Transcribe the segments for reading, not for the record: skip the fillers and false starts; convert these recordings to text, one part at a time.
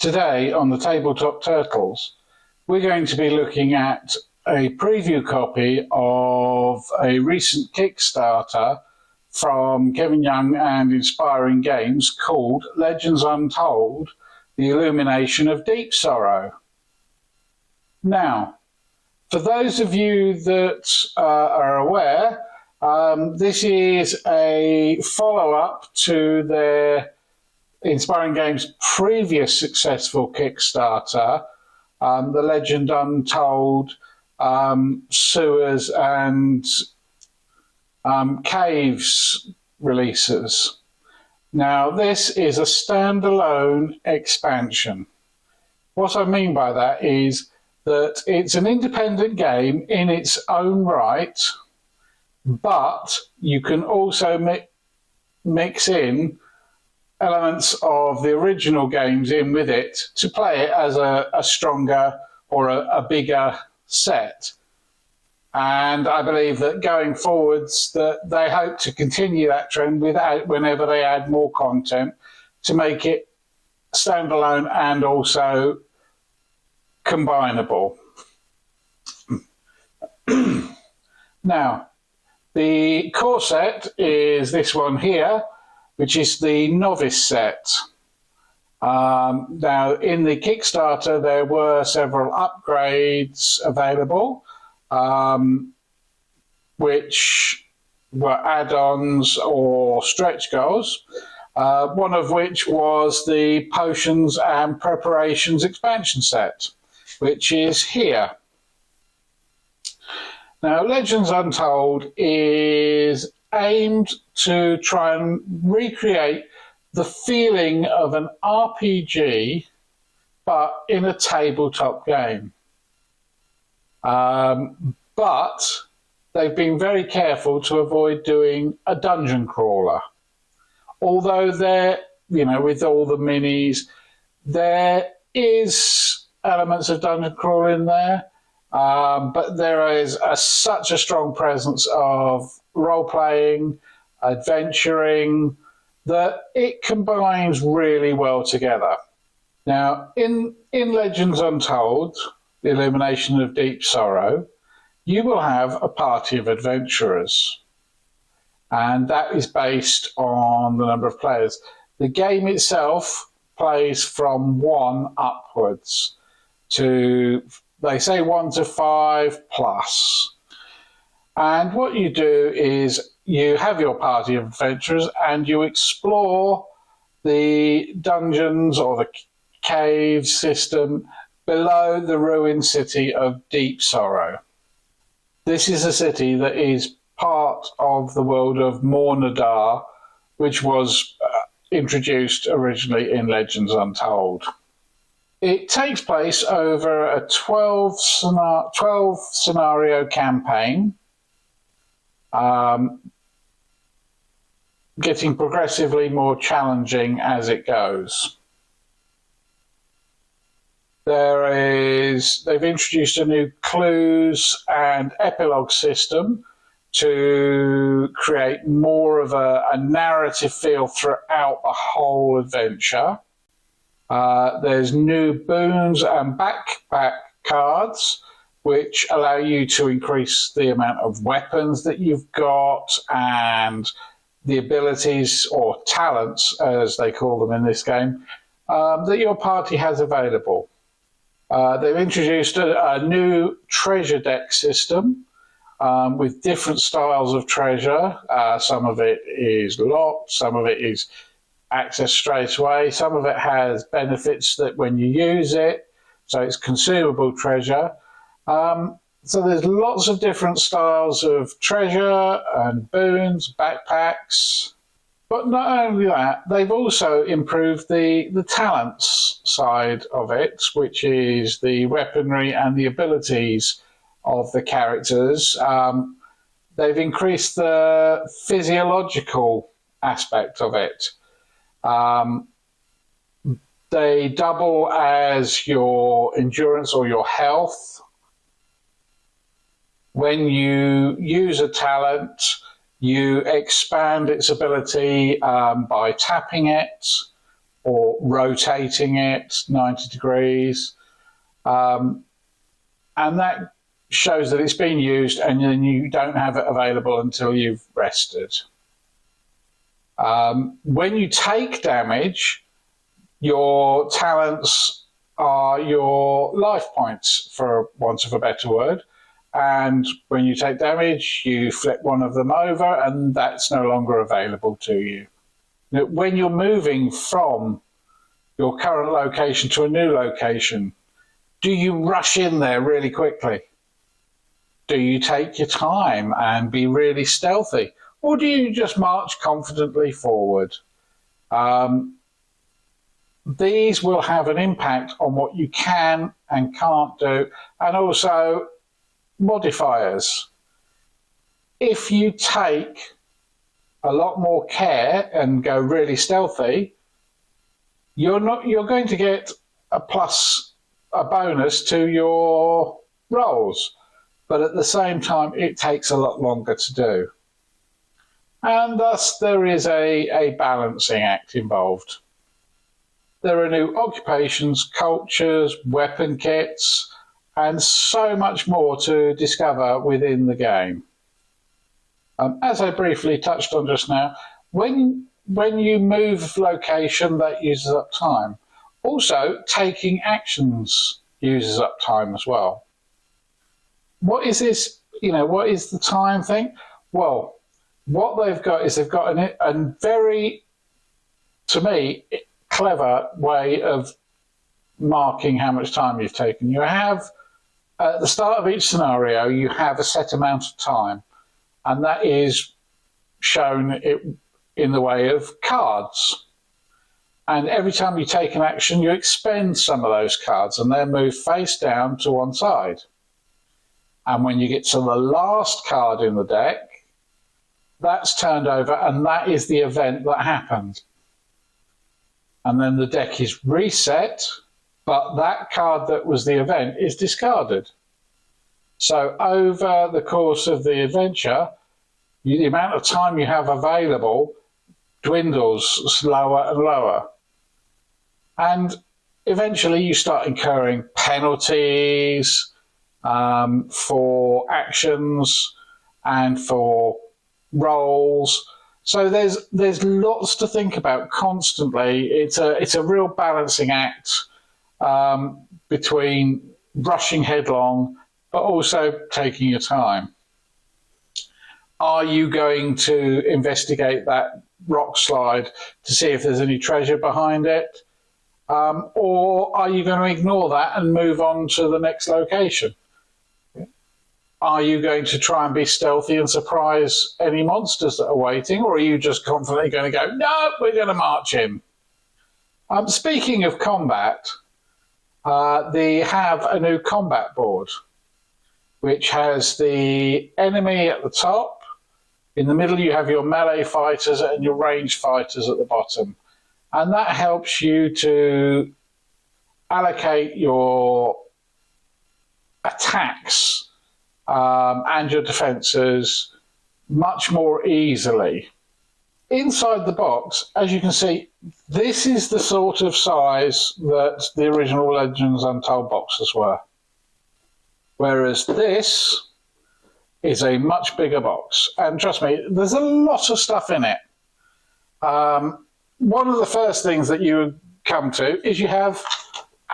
Today on the Tabletop Turtles, we're going to be looking at a preview copy of a recent Kickstarter from Kevin Young and Inspiring Games called Legends Untold: The Illumination of Deepsorrow. Now, for those of you that are aware, this is a follow-up to their Inspiring Games' previous successful Kickstarter, the Legend Untold Sewers and Caves releases. Now, this is a standalone expansion. What I mean by that is that it's an independent game in its own right, but you can also mix in elements of the original games in with it to play it as a stronger or a bigger set. And I believe that going forwards that they hope to continue that trend whenever they add more content to make it standalone and also combinable. Now, the core set is this one here, which is the novice set. Now, in the Kickstarter, there were several upgrades available, which were add-ons or stretch goals, one of which was the Potions and Preparations expansion set, which is here. Now, Legends Untold is aimed to try and recreate the feeling of an RPG, but in a tabletop game. But they've been very careful to avoid doing a dungeon crawler. Although with all the minis, there is elements of dungeon crawl in there, but there is such a strong presence of role-playing, adventuring, that it combines really well together. Now, in Legends Untold, The Illumination of Deepsorrow, you will have a party of adventurers, and that is based on the number of players. The game itself plays from 1 upwards to, they say, 1 to 5 plus. And what you do is you have your party of adventurers and you explore the dungeons or the cave system below the ruined city of Deepsorrow. This is a city that is part of the world of Mornadar, which was introduced originally in Legends Untold. It takes place over a 12 scenario campaign, getting progressively more challenging as it goes. They've introduced a new clues and epilogue system to create more of a narrative feel throughout the whole adventure. There's new boons and backpack cards, which allow you to increase the amount of weapons that you've got and the abilities or talents, as they call them in this game, that your party has available. They've introduced a new treasure deck system with different styles of treasure. Some of it is locked, some of it is access straight away, some of it has benefits that when you use it, so it's consumable treasure. So there's lots of different styles of treasure and boons, backpacks. But not only that, they've also improved the talents side of it, which is the weaponry and the abilities of the characters. They've increased the physiological aspect of it. They double as your endurance or your health. When you use a talent, you expand its ability by tapping it, or rotating it 90 degrees. And that shows that it's been used, and then you don't have it available until you've rested. When you take damage, your talents are your life points, for want of a better word. And when you take damage, you flip one of them over, and that's no longer available to you. Now, when you're moving from your current location to a new location, do you rush in there really quickly? Do you take your time and be really stealthy? Or do you just march confidently forward? These will have an impact on what you can and can't do, and also modifiers. If you take a lot more care and go really stealthy, you're going to get a bonus to your rolls, but at the same time it takes a lot longer to do. And thus there is a balancing act involved. There are new occupations, cultures, weapon kits, and so much more to discover within the game. As I briefly touched on just now, when you move location, that uses up time. Also, taking actions uses up time as well. What is this? What is the time thing? Well, what they've got a very, to me, clever way of marking how much time you've taken. You have, at the start of each scenario, you have a set amount of time, and that is shown in the way of cards. And every time you take an action, you expend some of those cards, and they're moved face down to one side. And when you get to the last card in the deck, that's turned over, and that is the event that happened. And then the deck is reset, but that card that was the event is discarded. So over the course of the adventure, the amount of time you have available dwindles lower and lower. And eventually you start incurring penalties for actions and for rolls. So there's lots to think about constantly. It's a real balancing act between rushing headlong, but also taking your time. Are you going to investigate that rock slide to see if there's any treasure behind it? Or are you going to ignore that and move on to the next location? Are you going to try and be stealthy and surprise any monsters that are waiting? Or are you just confidently going to go, no, we're going to march in? Speaking of combat, they have a new combat board, which has the enemy at the top. In the middle, you have your melee fighters and your ranged fighters at the bottom. And that helps you to allocate your attacks and your defences much more easily. Inside the box, as you can see, this is the sort of size that the original Legends Untold boxes were. Whereas this is a much bigger box. And trust me, there's a lot of stuff in it. One of the first things that you come to is you have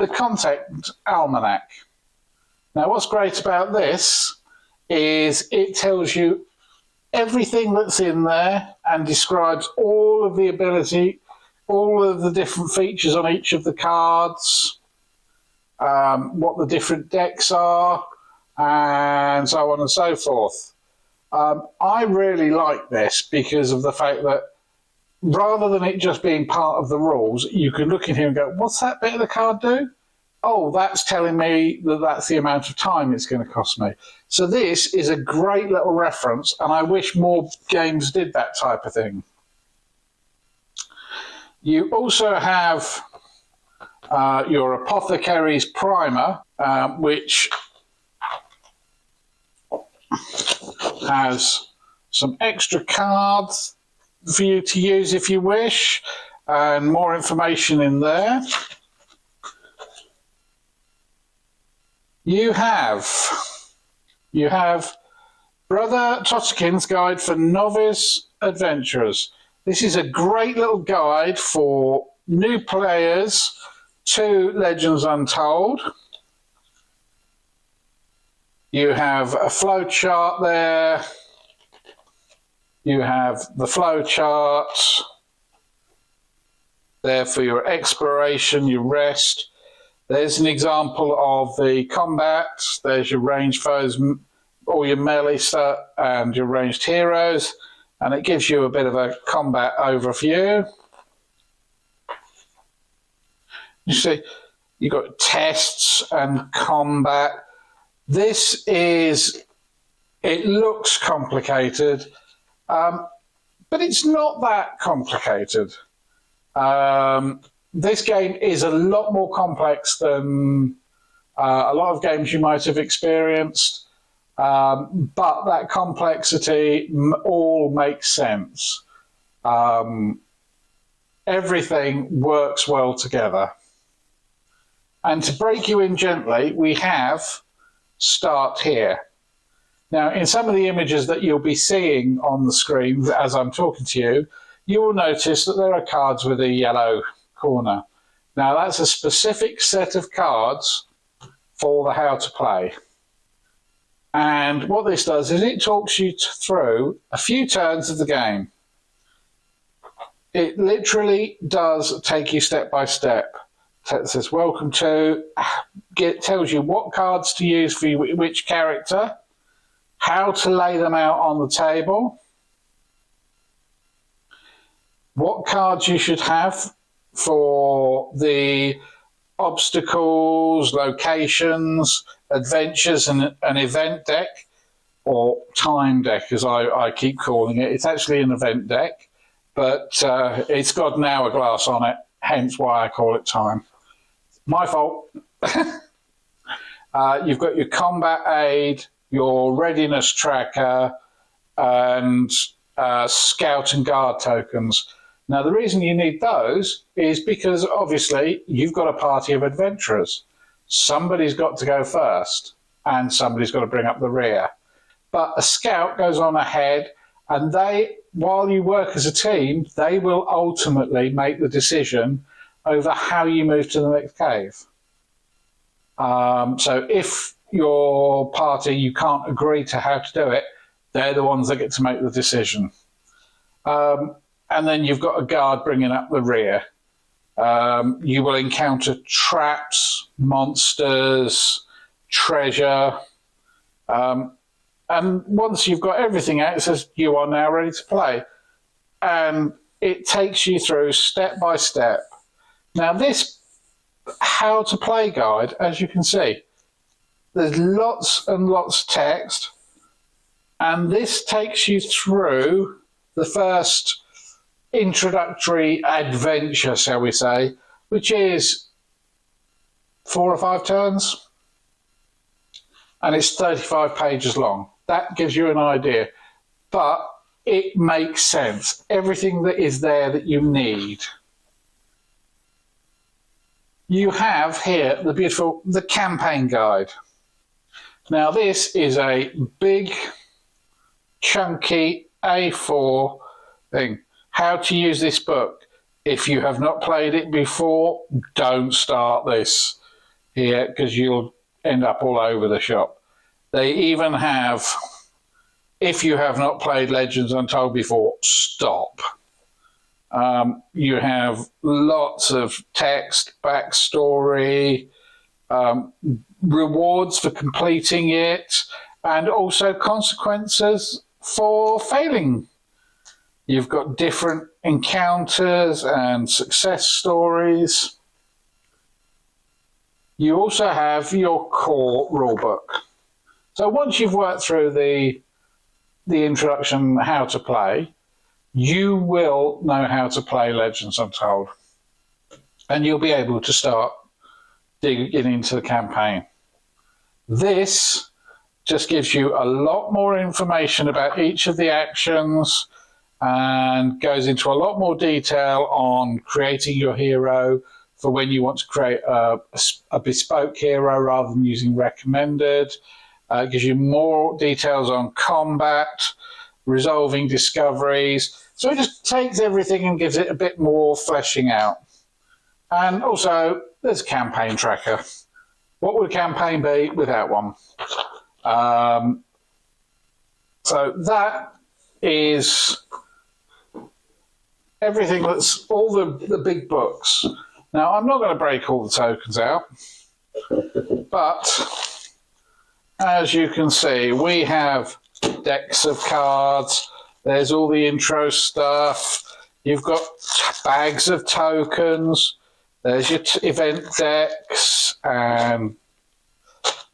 the Content Almanac. Now, what's great about this is it tells you everything that's in there and describes all of the ability, all of the different features on each of the cards, what the different decks are, and so on and so forth. I really like this because of the fact that rather than it just being part of the rules, you can look in here and go, what's that bit of the card do? Oh, that's telling me that that's the amount of time it's going to cost me. So this is a great little reference, and I wish more games did that type of thing. You also have your Apothecary's Primer, which has some extra cards for you to use if you wish. and more information in there. You have Brother Totikin's Guide for Novice Adventurers. This is a great little guide for new players to Legends Untold. You have a flow chart there. You have the flow chart there for your exploration, your rest. There's an example of the combat. There's your ranged foes, all your melee stuff, and your ranged heroes. And it gives you a bit of a combat overview. You see, you've got tests and combat. It looks complicated, but it's not that complicated. This game is a lot more complex than a lot of games you might have experienced, but that complexity all makes sense. Everything works well together. And to break you in gently, we have Start Here. Now, in some of the images that you'll be seeing on the screen as I'm talking to you, you will notice that there are cards with a yellow corner. Now, that's a specific set of cards for the how to play. And what this does is it talks you through a few turns of the game. It literally does take you step by step. It says, welcome to, it tells you what cards to use for which character, how to lay them out on the table, what cards you should have for the obstacles, locations, adventures, and an event deck, or time deck as I keep calling it. It's actually an event deck, but it's got an hourglass on it, hence why I call it time. My fault. You've got your combat aid, your readiness tracker, and scout and guard tokens. Now, the reason you need those is because, obviously, you've got a party of adventurers. Somebody's got to go first, and somebody's got to bring up the rear. But a scout goes on ahead, and while you work as a team, they will ultimately make the decision over how you move to the next cave. So if your party, you can't agree to how to do it, they're the ones that get to make the decision. And then you've got a guard bringing up the rear. You will encounter traps, monsters, treasure. And once you've got everything out, it says, you are now ready to play. And it takes you through step by step. Now, this how to play guide, as you can see, there's lots and lots of text, and this takes you through the first introductory adventure, shall we say, which is 4 or 5 turns, and it's 35 pages long. That gives you an idea, but it makes sense. Everything that is there that you need. You have here the campaign guide. Now, this is a big, chunky A4 thing. How to use this book. If you have not played it before, don't start this here because you'll end up all over the shop. They even have, if you have not played Legends Untold before, stop. You have lots of text, backstory, rewards for completing it, and also consequences for failing. You've got different encounters and success stories. You also have your core rulebook. So once you've worked through the introduction, how to play, you will know how to play Legends Untold. And you'll be able to start digging into the campaign. This just gives you a lot more information about each of the actions and goes into a lot more detail on creating your hero for when you want to create a bespoke hero rather than using recommended. It gives you more details on combat, resolving discoveries. So it just takes everything and gives it a bit more fleshing out. And also, there's a campaign tracker. What would a campaign be without one? So that is everything that's all the big books. Now, I'm not going to break all the tokens out, but as you can see, we have decks of cards. There's all the intro stuff. You've got bags of tokens. There's your event decks, and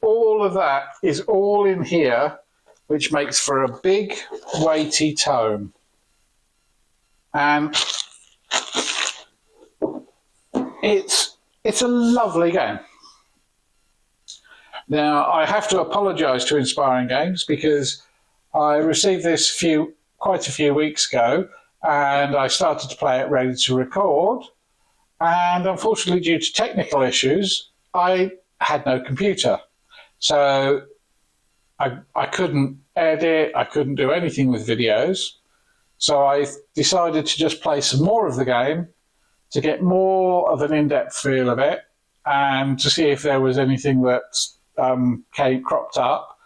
all of that is all in here, which makes for a big, weighty tome. And it's a lovely game. Now, I have to apologise to Inspiring Games because I received this quite a few weeks ago, and I started to play it ready to record. And unfortunately, due to technical issues, I had no computer. So I couldn't edit, I couldn't do anything with videos. So I decided to just play some more of the game to get more of an in-depth feel of it and to see if there was anything that cropped up.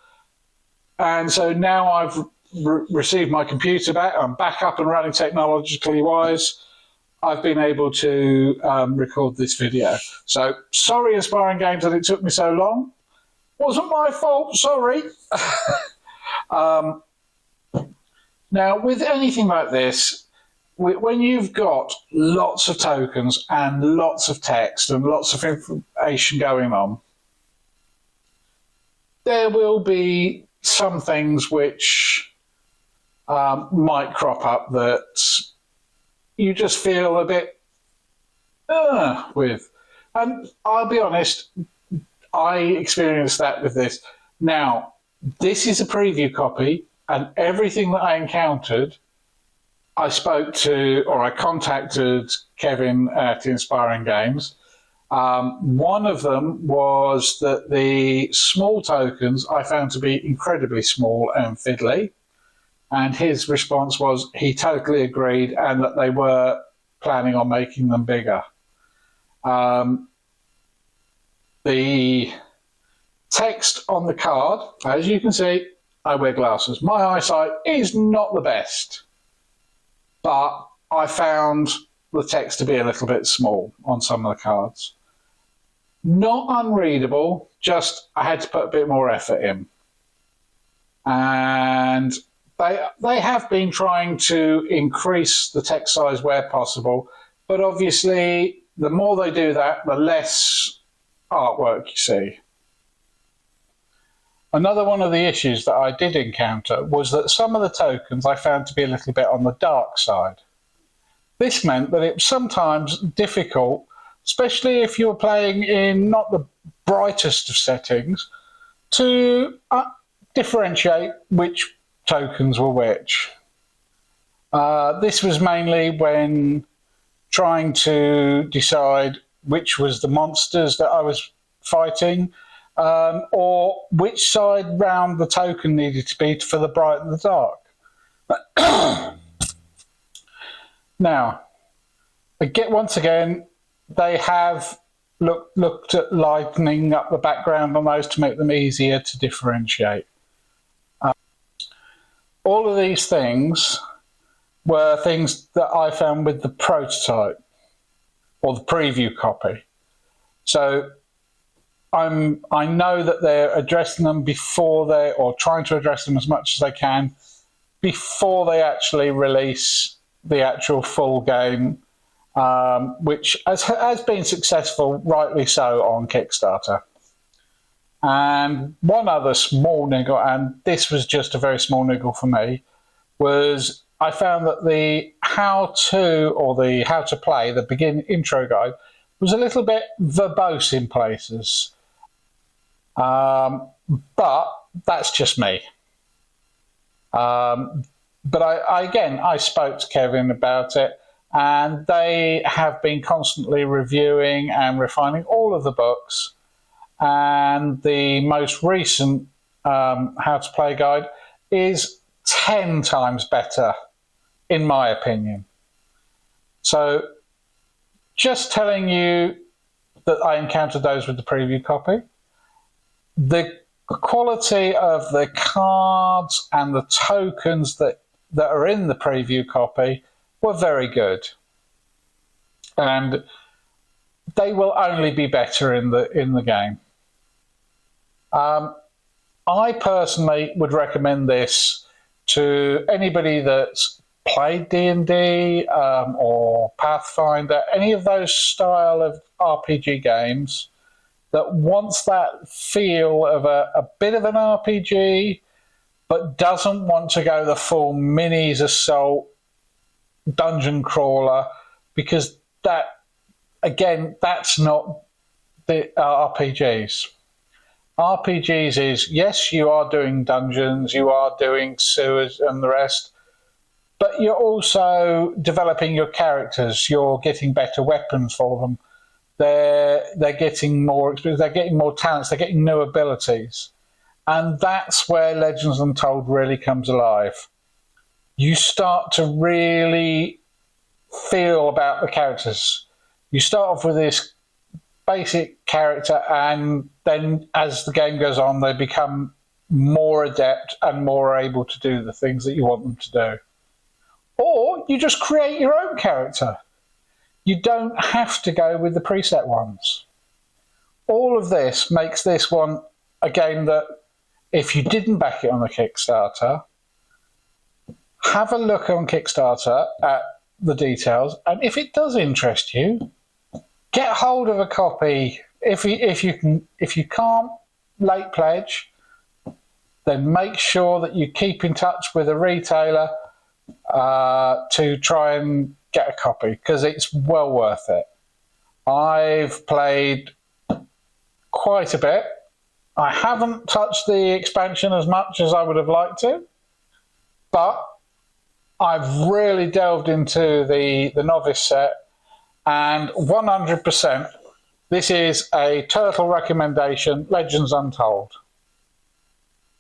And so now I've received my computer back, I'm back up and running technologically wise. I've been able to record this video. So sorry, Inspiring Games, that it took me so long. Wasn't my fault, sorry. Now, with anything like this, when you've got lots of tokens and lots of text and lots of information going on, there will be some things which might crop up that you just feel a bit with. And I'll be honest, I experienced that with this. Now, this is a preview copy, and everything that I encountered, I contacted Kevin at Inspiring Games. One of them was that the small tokens I found to be incredibly small and fiddly. And his response was he totally agreed and that they were planning on making them bigger. The text on the card, as you can see, I wear glasses. My eyesight is not the best, but I found the text to be a little bit small on some of the cards. Not unreadable, just I had to put a bit more effort in. And they have been trying to increase the text size where possible, but obviously the more they do that, the less artwork you see. Another one of the issues that I did encounter was that some of the tokens I found to be a little bit on the dark side. This meant that it was sometimes difficult, especially if you were playing in not the brightest of settings, to differentiate which tokens were which. This was mainly when trying to decide which was the monsters that I was fighting, or which side round the token needed to be for the bright and the dark. Now, once again, they have looked at lightening up the background on those to make them easier to differentiate. All of these things were things that I found with the prototype or the preview copy. So I know that they're addressing them or trying to address them as much as they can before they actually release the actual full game, which has been successful, rightly so, on Kickstarter. And one other small niggle, and this was just a very small niggle for me, was I found that the how to play, the intro guide, was a little bit verbose in places. But that's just me. but I spoke to Kevin about it, and they have been constantly reviewing and refining all of the books. And the most recent How to Play guide is 10 times better, in my opinion. So just telling you that I encountered those with the preview copy. The quality of the cards and the tokens that are in the preview copy were very good. And they will only be better in the game. I personally would recommend this to anybody that's played D&D or Pathfinder, any of those style of RPG games that wants that feel of a bit of an RPG, but doesn't want to go the full minis assault dungeon crawler, because that's not the RPGs. RPGs is, yes, you are doing dungeons, you are doing sewers and the rest, but you're also developing your characters. You're getting better weapons for them. They're getting more experience. They're getting more talents. They're getting new abilities. And that's where Legends Untold really comes alive. You start to really feel about the characters. You start off with this basic character, and then as the game goes on, they become more adept and more able to do the things that you want them to do. Or you just create your own character. You don't have to go with the preset ones. All of this makes this one a game that, if you didn't back it on the Kickstarter, have a look on Kickstarter at the details, and if it does interest you, get hold of a copy. If you can't late pledge, then make sure that you keep in touch with a retailer to try and get a copy, because it's well worth it. I've played quite a bit. I haven't touched the expansion as much as I would have liked to, but I've really delved into the novice set, and 100%, this is a turtle recommendation, Legends Untold.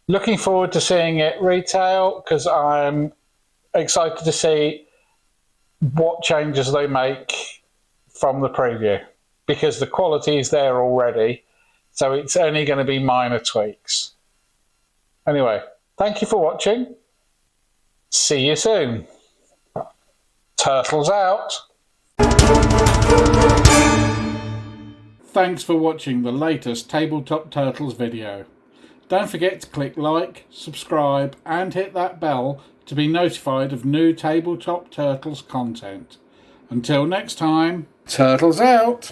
Looking forward to seeing it retail, because I'm excited to see what changes they make from the preview, because the quality is there already, so it's only going to be minor tweaks. Anyway, thank you for watching. See you soon. Turtles out. Thanks for watching the latest Tabletop Turtles video. Don't forget to click like, subscribe and hit that bell to be notified of new Tabletop Turtles content. Until next time, Turtles out!